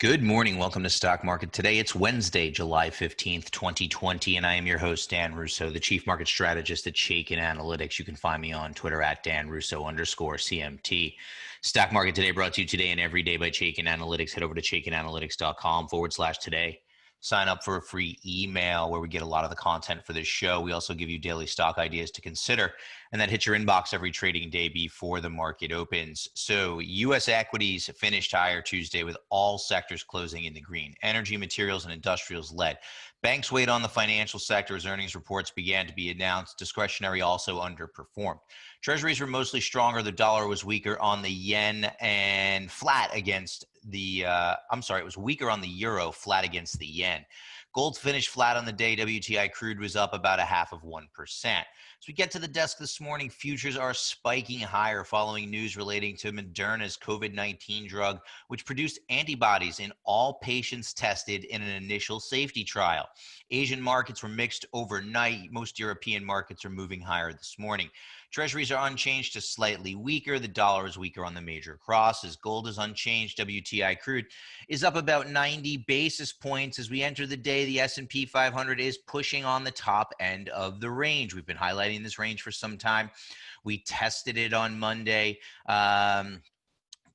Good morning. Welcome to Stock Market Today. It's Wednesday, July 15th, 2020, and I am your host, Dan Russo, the Chief Market Strategist at Chaikin Analytics. You can find me on Twitter at DanRusso_CMT. Stock Market Today brought to you today and every day by Chaikin Analytics. Head over to ChaikinAnalytics.com/today. Sign up for a free email where we get a lot of the content for this show. We also give you daily stock ideas to consider, and that hits your inbox every trading day before the market opens. So U.S. equities finished higher Tuesday with all sectors closing in the green. Energy, materials, and industrials led. Banks weighed on the financial sector as earnings reports began to be announced. Discretionary also underperformed. Treasuries were mostly stronger. The dollar was weaker on the yen and flat against the, it was weaker on the euro, flat against the yen. Gold finished flat on the day. WTI crude was up about 0.5%. As we get to the desk this morning, futures are spiking higher following news relating to Moderna's COVID-19 drug, which produced antibodies in all patients tested in an initial safety trial. Asian markets were mixed overnight. Most European markets are moving higher this morning. Treasuries are unchanged to slightly weaker. The dollar is weaker on the major crosses. Gold is unchanged. WTI crude is up about 90 basis points. As we enter the day, the S&P 500 is pushing on the top end of the range. We've been highlighting this range for some time. We tested it on Monday.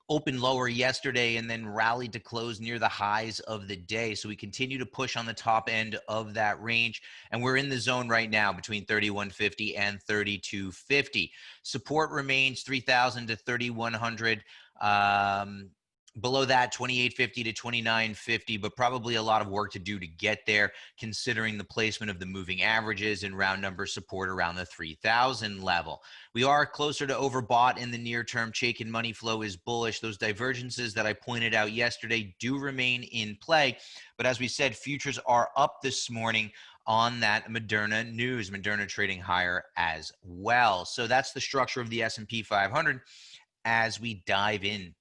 Opened lower yesterday and then rallied to close near the highs of the day. So we continue to push on the top end of that range. And we're in the zone right now between 3150 and 3250. Support remains 3000 to 3100. Below that, 2850 to 2950, but probably a lot of work to do to get there, considering the placement of the moving averages and round number support around the 3000 level. We are closer to overbought in the near term. Chaikin money flow is bullish. Those divergences that I pointed out yesterday do remain in play. But as we said, futures are up this morning on that Moderna news. Moderna trading higher as well. So that's the structure of the S&P 500 as we dive in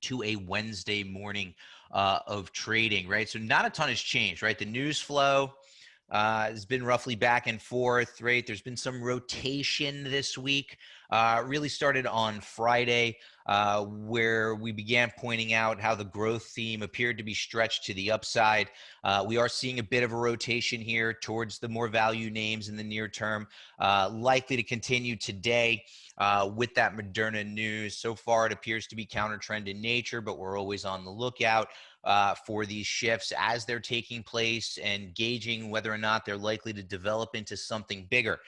to a Wednesday morning of trading, right? So not a ton has changed, right? The news flow has been roughly back and forth, right? There's been some rotation this week. Really started on Friday, where we began pointing out how the growth theme appeared to be stretched to the upside. We are seeing a bit of a rotation here towards the more value names in the near term, likely to continue today. With that Moderna news. So far, it appears to be counter trend in nature, but we're always on the lookout for these shifts as they're taking place and gauging whether or not they're likely to develop into something bigger.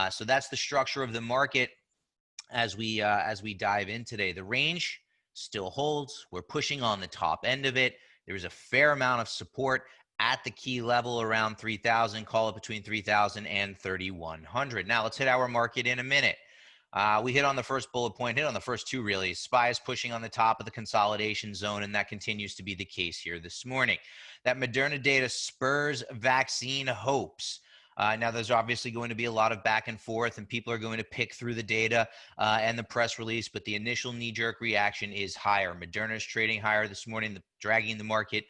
So that's the structure of the market as we dive in today. The range still holds. We're pushing on the top end of it. There's a fair amount of support at the key level around 3000. Call it between 3000 and 3100. Now let's hit our market in a minute. We hit on the first bullet point, hit on the first two really. SPY is pushing on the top of the consolidation zone, and that continues to be the case here this morning. That Moderna data spurs vaccine hopes. Now, there's obviously going to be a lot of back and forth, and people are going to pick through the data and the press release, but the initial knee-jerk reaction is higher. Moderna is trading higher this morning, dragging the market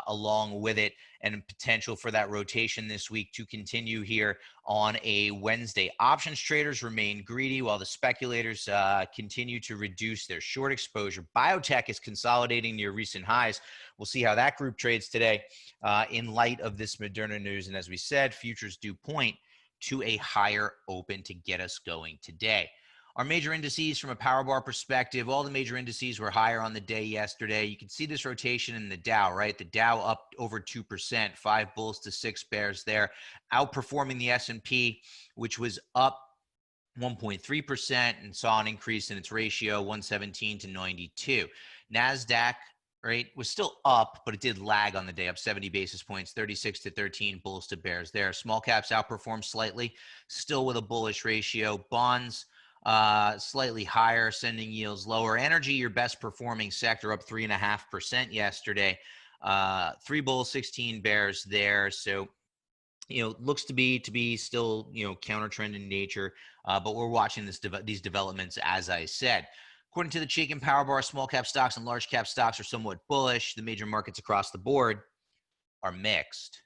along with it, and potential for that rotation this week to continue here on a Wednesday. Options traders remain greedy while the speculators continue to reduce their short exposure. Biotech is consolidating near recent highs. We'll see how that group trades today in light of this Moderna news. And as we said, futures do point to a higher open to get us going today. Our major indices from a power bar perspective, all the major indices were higher on the day yesterday. You can see this rotation in the Dow, right? The Dow up over 2%, 5 bulls to 6 bears there, outperforming the S&P, which was up 1.3% and saw an increase in its ratio, 117 to 92. NASDAQ, right, was still up, but it did lag on the day, up 70 basis points, 36 to 13, bulls to bears there. Small caps outperformed slightly, still with a bullish ratio. Bonds, slightly higher, sending yields lower. Energy, your best performing sector, up 3.5% yesterday. 3 bulls, 16 bears there. So, looks to be still, counter trend in nature. But we're watching these developments, as I said. According to the Chaikin Power Bar, small cap stocks and large cap stocks are somewhat bullish. The major markets across the board are mixed.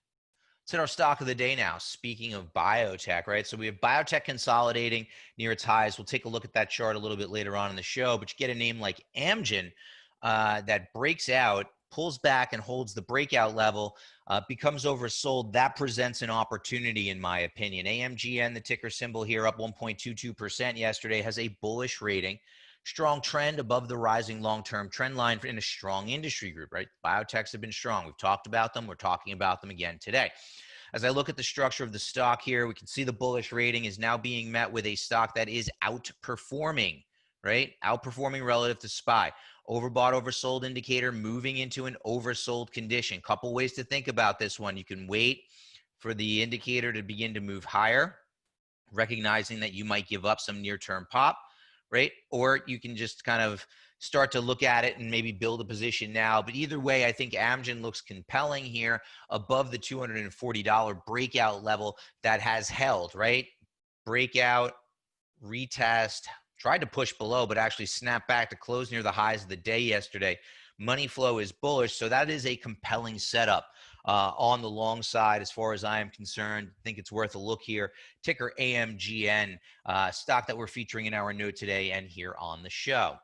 Let's hit our stock of the day now. Speaking of biotech, right? So we have biotech consolidating near its highs. We'll take a look at that chart a little bit later on in the show, but you get a name like Amgen that breaks out pulls back and holds the breakout level, becomes oversold, that presents an opportunity in my opinion. AMGN, the ticker symbol here, up 1.22% yesterday, has a bullish rating. Strong trend above the rising long-term trend line in a strong industry group, right? Biotechs have been strong. We've talked about them. We're talking about them again today. As I look at the structure of the stock here, we can see the bullish rating is now being met with a stock that is outperforming, right? Outperforming relative to SPY. Overbought, oversold indicator moving into an oversold condition. Couple ways to think about this one. You can wait for the indicator to begin to move higher, recognizing that you might give up some near-term pop, right? Or you can just kind of start to look at it and maybe build a position now. But either way, I think Amgen looks compelling here above the $240 breakout level that has held, right? Breakout, retest, tried to push below, but actually snapped back to close near the highs of the day yesterday. Money flow is bullish, so that is a compelling setup on the long side as far as I am concerned. I think it's worth a look here. Ticker AMGN, stock that we're featuring in our note today and here on the show.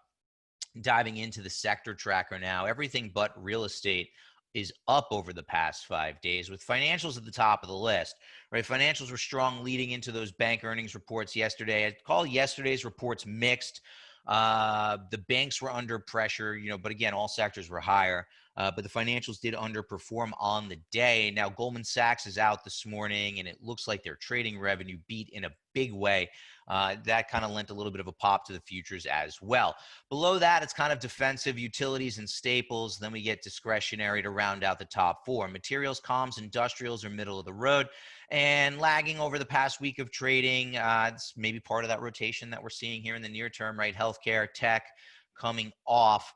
Diving into the sector tracker now, everything but real estate is up over the past 5 days, with financials at the top of the list, right? Financials were strong leading into those bank earnings reports yesterday. I'd call yesterday's reports mixed. The banks were under pressure, but again, all sectors were higher. But the financials did underperform on the day. Now, Goldman Sachs is out this morning, and it looks like their trading revenue beat in a big way. That kind of lent a little bit of a pop to the futures as well. Below that, it's kind of defensive, utilities and staples. Then we get discretionary to round out the top four. Materials, comms, industrials are middle of the road. And lagging over the past week of trading, it's maybe part of that rotation that we're seeing here in the near term, right? Healthcare, tech coming off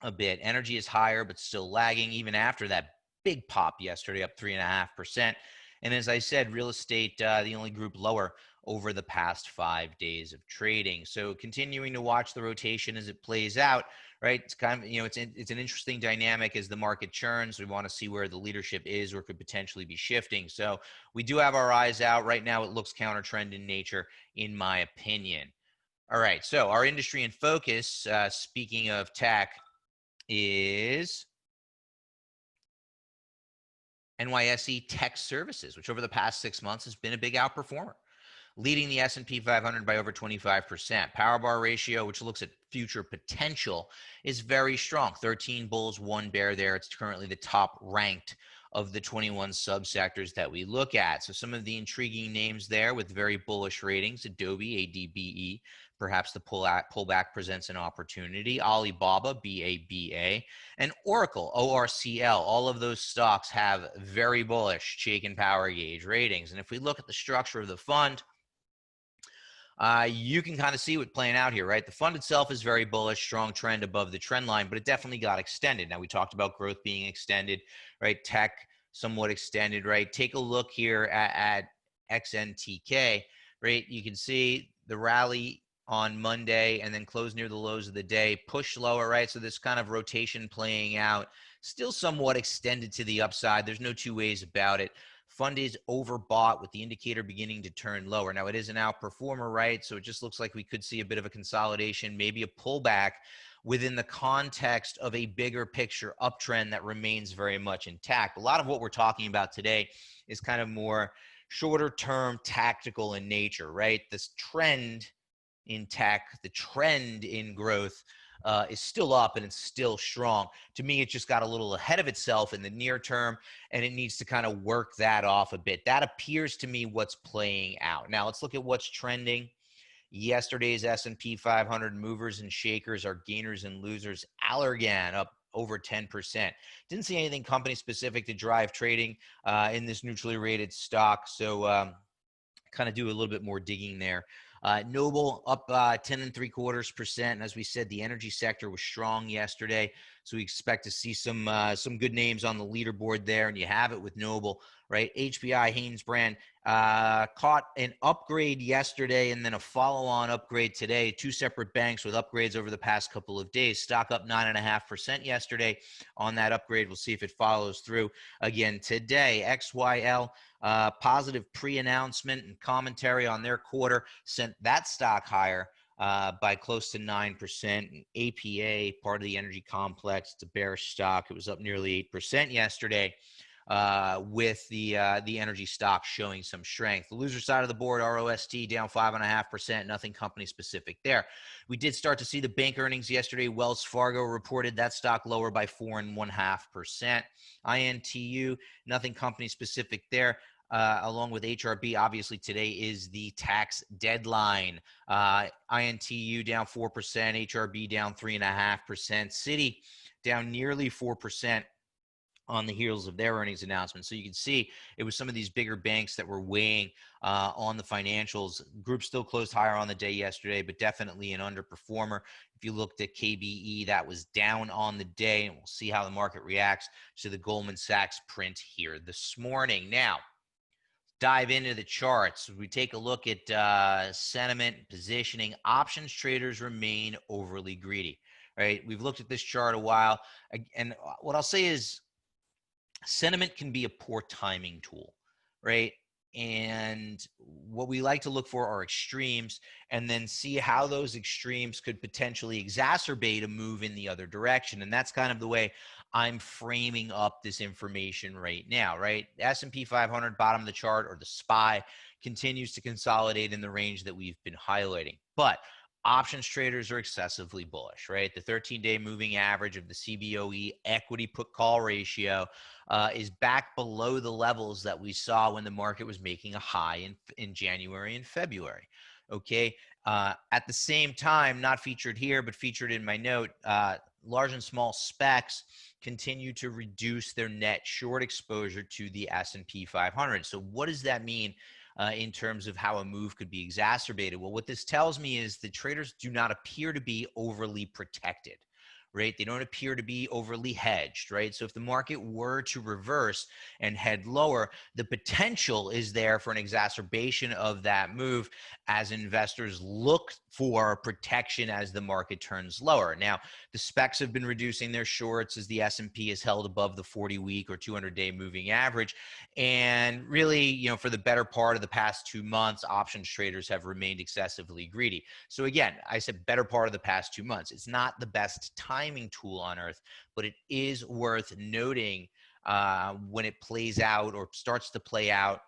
a bit. Energy is higher, but still lagging even after that big pop yesterday, up 3.5%. And as I said, real estate, the only group lower over the past 5 days of trading. So continuing to watch the rotation as it plays out, right? It's kind of, it's an interesting dynamic as the market churns. We want to see where the leadership is or could potentially be shifting. So we do have our eyes out. Right now, it looks counter trend in nature, in my opinion. All right. So our industry in focus, speaking of tech, is NYSE Tech Services, which over the past 6 months has been a big outperformer, leading the S&P 500 by over 25%. Power bar ratio, which looks at future potential, is very strong. 13 bulls, 1 bear there. It's currently the top ranked of the 21 subsectors that we look at. So some of the intriguing names there with very bullish ratings: Adobe, ADBE, perhaps the pullback presents an opportunity. Alibaba, BABA, and Oracle, ORCL. All of those stocks have very bullish Chaikin Power Gauge ratings. And if we look at the structure of the fund, you can kind of see what's playing out here, right? The fund itself is very bullish, strong trend above the trend line, but it definitely got extended. Now, we talked about growth being extended, right? Tech somewhat extended, right? Take a look here at XNTK, right? You can see the rally on Monday and then close near the lows of the day, push lower, right? So this kind of rotation playing out, still somewhat extended to the upside. There's no two ways about it. Fund is overbought with the indicator beginning to turn lower. Now, it is an outperformer, right? So it just looks like we could see a bit of a consolidation, maybe a pullback within the context of a bigger picture uptrend that remains very much intact. A lot of what we're talking about today is kind of more shorter term tactical in nature, right? This trend in tech, the trend in growth is still up and it's still strong. To me, it just got a little ahead of itself in the near term, and it needs to kind of work that off a bit. That appears to me what's playing out. Now, let's look at what's trending. Yesterday's S&P 500 movers and shakers are gainers and losers. Allergan up over 10%. Didn't see anything company specific to drive trading in this neutrally rated stock. So kind of do a little bit more digging there. Noble up 10.75%. And as we said, the energy sector was strong yesterday. So we expect to see some good names on the leaderboard there. And you have it with Noble, right? HBI, Hanesbrand, caught an upgrade yesterday and then a follow-on upgrade today. Two separate banks with upgrades over the past couple of days. Stock up 9.5% yesterday on that upgrade. We'll see if it follows through again today. XYL, positive pre-announcement and commentary on their quarter sent that stock higher by close to 9%. And APA, part of the energy complex, it's a bearish stock. It was up nearly 8% yesterday, with the energy stock showing some strength. The loser side of the board, ROST down 5.5%. Nothing company specific there. We did start to see the bank earnings yesterday. Wells Fargo reported that stock lower by 4.5%. INTU, nothing company specific there. Along with HRB, obviously today is the tax deadline. INTU down 4%, HRB down 3.5%, Citi down nearly 4% on the heels of their earnings announcement. So you can see it was some of these bigger banks that were weighing on the financials. Group still closed higher on the day yesterday, but definitely an underperformer. If you looked at KBE, that was down on the day, and we'll see how the market reacts to the Goldman Sachs print here this morning. Now, dive into the charts. We take a look at sentiment, positioning. Options traders remain overly greedy, right? We've looked at this chart a while, and what I'll say is sentiment can be a poor timing tool, right? And what we like to look for are extremes, and then see how those extremes could potentially exacerbate a move in the other direction. And that's kind of the way I'm framing up this information right now, right? S&P 500, bottom of the chart, or the SPY, continues to consolidate in the range that we've been highlighting. But options traders are excessively bullish, right? The 13-day moving average of the CBOE equity put call ratio is back below the levels that we saw when the market was making a high in January and February. Okay. At the same time, not featured here, but featured in my note, large and small specs continue to reduce their net short exposure to the S&P 500. So what does that mean in terms of how a move could be exacerbated? Well, what this tells me is that traders do not appear to be overly protected, right? They don't appear to be overly hedged, right? So if the market were to reverse and head lower, the potential is there for an exacerbation of that move as investors look for protection as the market turns lower. Now, the specs have been reducing their shorts as the S&P is held above the 40-week or 200-day moving average. And really, you know, for the better part of the past 2 months, options traders have remained excessively greedy. So again, I said better part of the past 2 months. It's not the best timing tool on earth, but it is worth noting when it plays out or starts to play out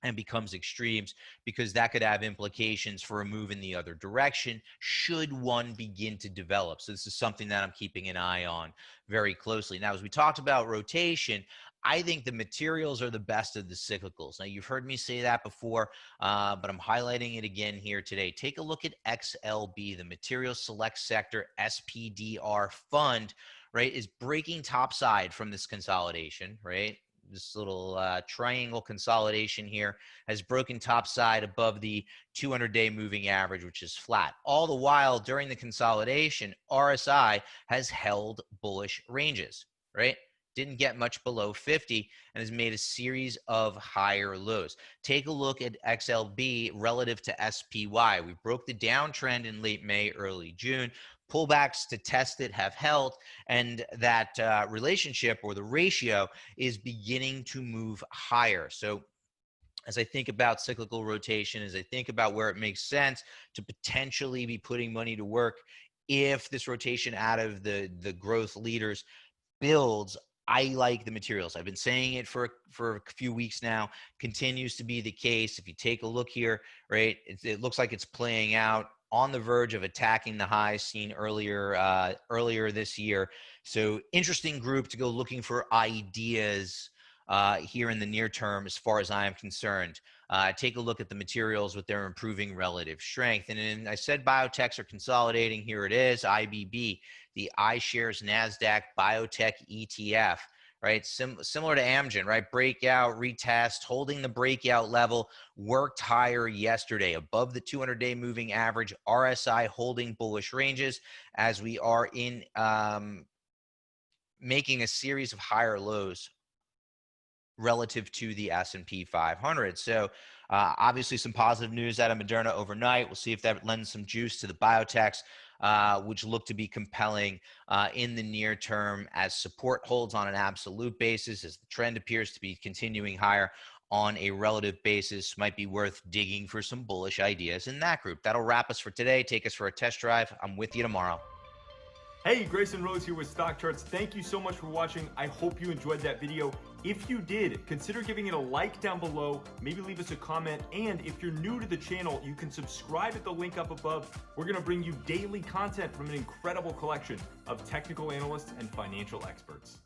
and becomes extremes, because that could have implications for a move in the other direction should one begin to develop. So this is something that I'm keeping an eye on very closely. Now, as we talked about rotation, I think the materials are the best of the cyclicals. Now, you've heard me say that before, but I'm highlighting it again here today. Take a look at XLB, the Materials Select Sector SPDR fund, right, is breaking topside from this consolidation, right? This little triangle consolidation here has broken topside above the 200-day moving average, which is flat. All the while, during the consolidation, RSI has held bullish ranges, right? Didn't get much below 50 and has made a series of higher lows. Take a look at XLB relative to SPY. We broke the downtrend in late May, early June. Pullbacks to test it have held, and that relationship or the ratio is beginning to move higher. So as I think about cyclical rotation, as I think about where it makes sense to potentially be putting money to work, if this rotation out of the growth leaders builds, I like the materials. I've been saying it for a few weeks now, continues to be the case. If you take a look here, right, it looks like it's playing out on the verge of attacking the highs seen earlier this year. So interesting group to go looking for ideas here in the near term as far as I am concerned. Take a look at the materials with their improving relative strength. And then I said biotechs are consolidating. Here it is, IBB, the iShares NASDAQ Biotech ETF, right? Similar to Amgen, right? Breakout, retest, holding the breakout level, worked higher yesterday above the 200-day moving average, RSI holding bullish ranges as we are in making a series of higher lows relative to the S&P 500. So obviously some positive news out of Moderna overnight. We'll see if that lends some juice to the biotechs, which look to be compelling in the near term as support holds on an absolute basis, as the trend appears to be continuing higher on a relative basis might be worth digging for some bullish ideas in that group. That'll wrap us for today. Take us for a test drive. I'm with you tomorrow. Hey, Grayson Rose here with StockCharts. Thank you so much for watching. I hope you enjoyed that video. If you did, consider giving it a like down below, maybe leave us a comment, and if you're new to the channel, you can subscribe at the link up above. We're gonna bring you daily content from an incredible collection of technical analysts and financial experts.